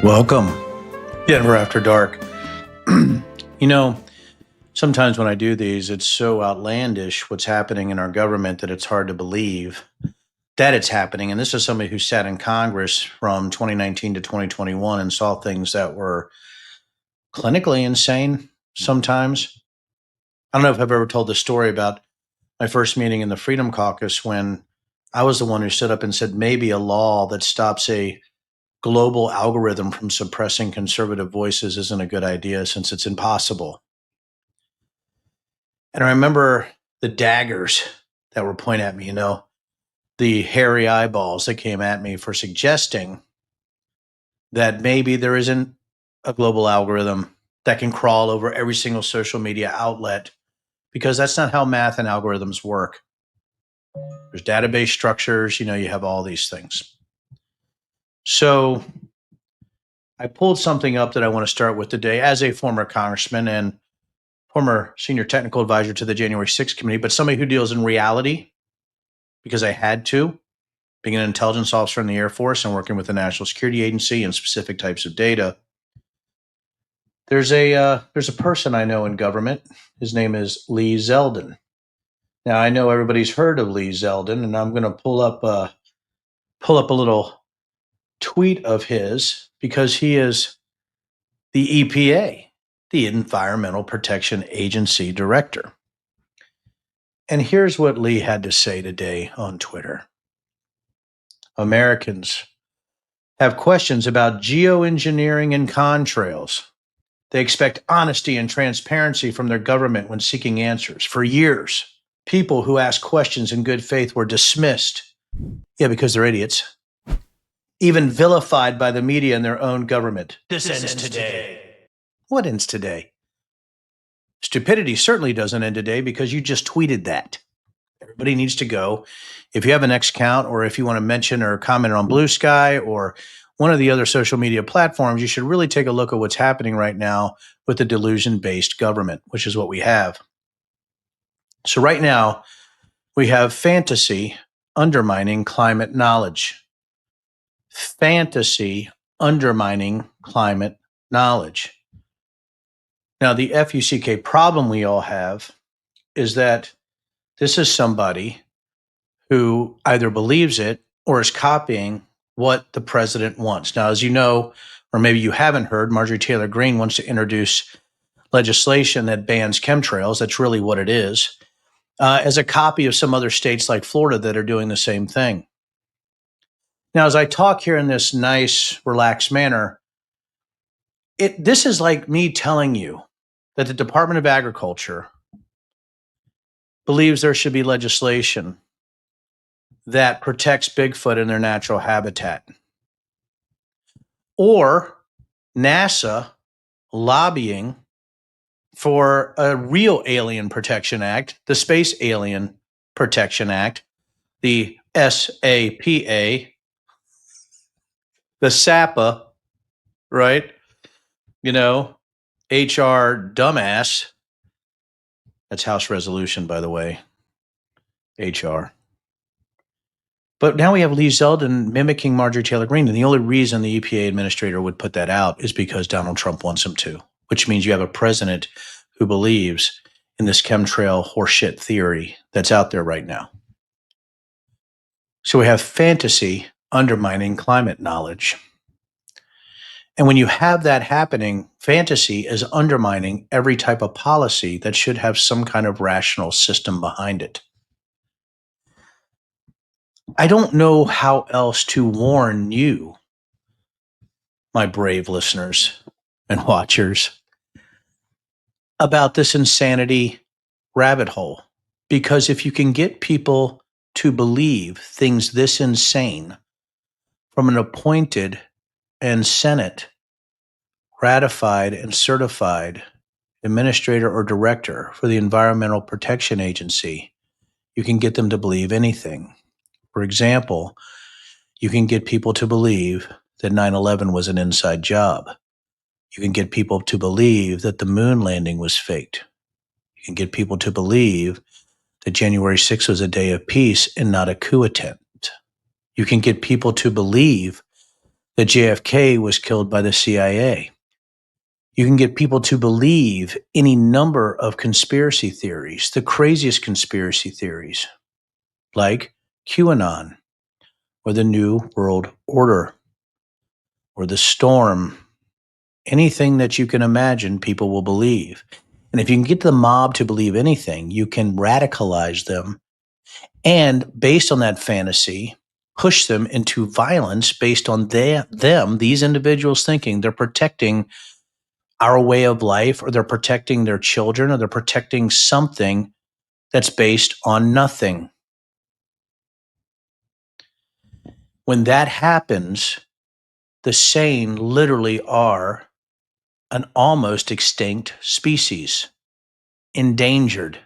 Welcome. Denver After Dark. You know, sometimes when I do these, it's so outlandish what's happening in our government that it's hard to believe that it's happening. And this is somebody who sat in Congress from 2019 to 2021 and saw things that were clinically insane sometimes. I don't know if I've ever told the story about my first meeting in the Freedom Caucus when I was the one who stood up and said maybe a law that stops a global algorithm from suppressing conservative voices isn't a good idea since it's impossible. And I remember the daggers that were pointed at me, the hairy eyeballs that came at me for suggesting that maybe there isn't a global algorithm that can crawl over every single social media outlet because that's not how math and algorithms work. There's database structures, you have all these things. So I pulled something up that I want to start with today as a former congressman and former senior technical advisor to the January 6th committee, but somebody who deals in reality because I had to, being an intelligence officer in the Air Force and working with the National Security Agency and specific types of data. There's a person I know in government. His name is Lee Zeldon. Now I know everybody's heard of Lee Zeldon, and I'm going to pull up a little tweet of his because he is the EPA, the Environmental Protection Agency director. And here's what Lee had to say today on Twitter. Americans have questions about geoengineering and contrails. They expect honesty and transparency from their government when seeking answers. For years, people who asked questions in good faith were dismissed. Yeah, because they're idiots. Even vilified by the media and their own government. This ends today. What ends today? Stupidity certainly doesn't end today because you just tweeted that. Everybody needs to go. If you have an X account or if you want to mention or comment on Blue Sky or one of the other social media platforms, you should really take a look at what's happening right now with the delusion-based government, which is what we have. So right now, we have fantasy undermining climate knowledge. Fantasy undermining climate knowledge. Now, the FUCK problem we all have is that this is somebody who either believes it or is copying what the president wants. Now, as you know, or maybe you haven't heard, Marjorie Taylor Greene wants to introduce legislation that bans chemtrails. That's really what it is, as a copy of some other states like Florida that are doing the same thing. Now, as I talk here in this nice, relaxed manner, this is like me telling you that the Department of Agriculture believes there should be legislation that protects Bigfoot in their natural habitat. Or NASA lobbying for a real Alien Protection Act, the Space Alien Protection Act, the SAPA, the SAPA, right? HR dumbass. That's House Resolution, by the way, HR. But now we have Lee Zeldon mimicking Marjorie Taylor Greene. And the only reason the EPA administrator would put that out is because Donald Trump wants him to, which means you have a president who believes in this chemtrail horseshit theory that's out there right now. So we have fantasy undermining climate knowledge. And when you have that happening, fantasy is undermining every type of policy that should have some kind of rational system behind it. I don't know how else to warn you, my brave listeners and watchers, about this insanity rabbit hole. Because if you can get people to believe things this insane from an appointed and Senate ratified and certified administrator or director for the Environmental Protection Agency, you can get them to believe anything. For example, you can get people to believe that 9/11 was an inside job. You can get people to believe that the moon landing was faked. You can get people to believe that January 6th was a day of peace and not a coup attempt. You can get people to believe that JFK was killed by the CIA. You can get people to believe any number of conspiracy theories, the craziest conspiracy theories, like QAnon, or the New World Order, or the storm. Anything that you can imagine, people will believe. And if you can get the mob to believe anything, you can radicalize them and, based on that fantasy, push them into violence based on these individuals thinking they're protecting our way of life, or they're protecting their children, or they're protecting something that's based on nothing. When that happens, the sane literally are an almost extinct species, endangered.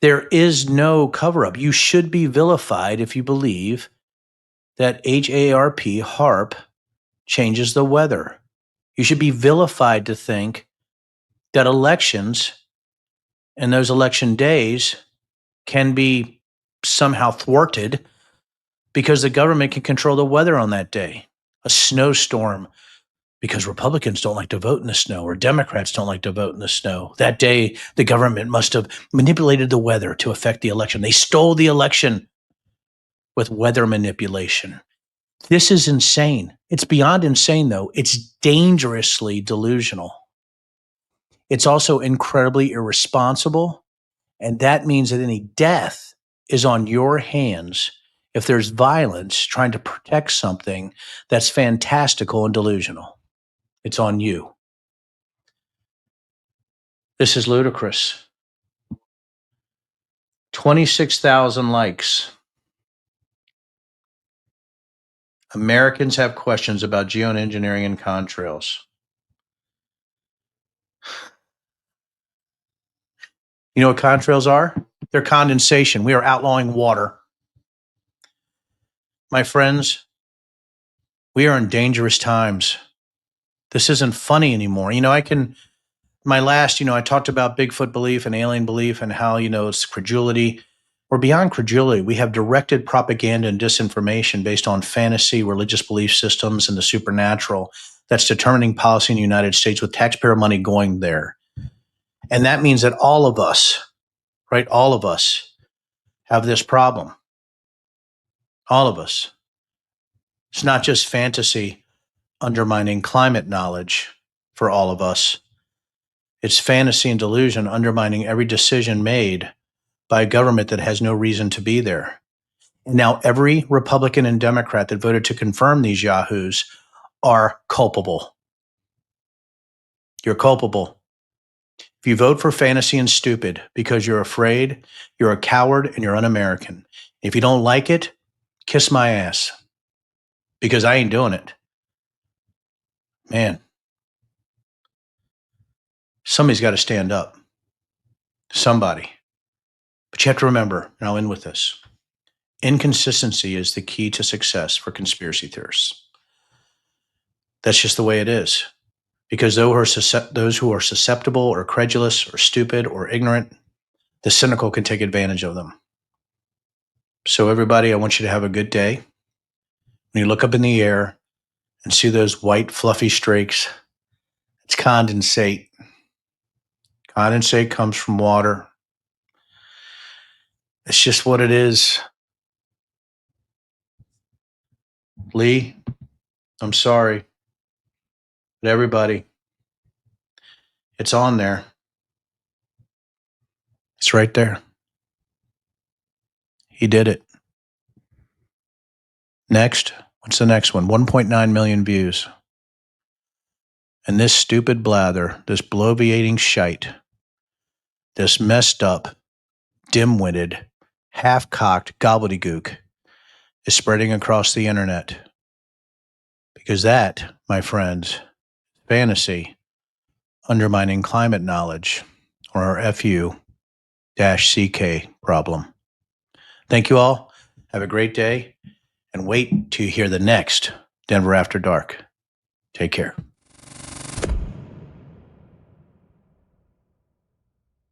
There is no cover up. You should be vilified if you believe that HARP changes the weather. You should be vilified to think that elections and those election days can be somehow thwarted because the government can control the weather on that day. A snowstorm because Republicans don't like to vote in the snow, or Democrats don't like to vote in the snow. That day, the government must have manipulated the weather to affect the election. They stole the election with weather manipulation. This is insane. It's beyond insane, though. It's dangerously delusional. It's also incredibly irresponsible. And that means that any death is on your hands if there's violence trying to protect something that's fantastical and delusional. It's on you. This is ludicrous. 26,000 likes. Americans have questions about geoengineering and contrails. You know what contrails are? They're condensation. We are outlawing water. My friends, we are in dangerous times. This isn't funny anymore. I talked about Bigfoot belief and alien belief and how, it's credulity. We're beyond credulity. We have directed propaganda and disinformation based on fantasy, religious belief systems, and the supernatural that's determining policy in the United States with taxpayer money going there. And that means that all of us, right, all of us have this problem. All of us. It's not just fantasy undermining climate knowledge for all of us. It's fantasy and delusion undermining every decision made by a government that has no reason to be there. And now every Republican and Democrat that voted to confirm these yahoos are culpable. You're culpable. If you vote for fantasy and stupid because you're afraid, you're a coward, and you're un-American. If you don't like it, kiss my ass, because I ain't doing it. Man, somebody's got to stand up. Somebody. But you have to remember, and I'll end with this, inconsistency is the key to success for conspiracy theorists. That's just the way it is. Because those who are susceptible or credulous or stupid or ignorant, the cynical can take advantage of them. So everybody, I want you to have a good day. When you look up in the air and see those white fluffy streaks, it's condensate. Condensate comes from water. It's just what it is. Lee, I'm sorry. But everybody, it's on there. It's right there. He did it. Next, what's the next one? 1.9 million views. And this stupid blather, this bloviating shite, this messed up, dim-witted, half-cocked gobbledygook is spreading across the internet. Because that, my friends, fantasy, undermining climate knowledge, or our FU-CK problem. Thank you all. Have a great day. And wait till you hear the next Denver After Dark. Take care.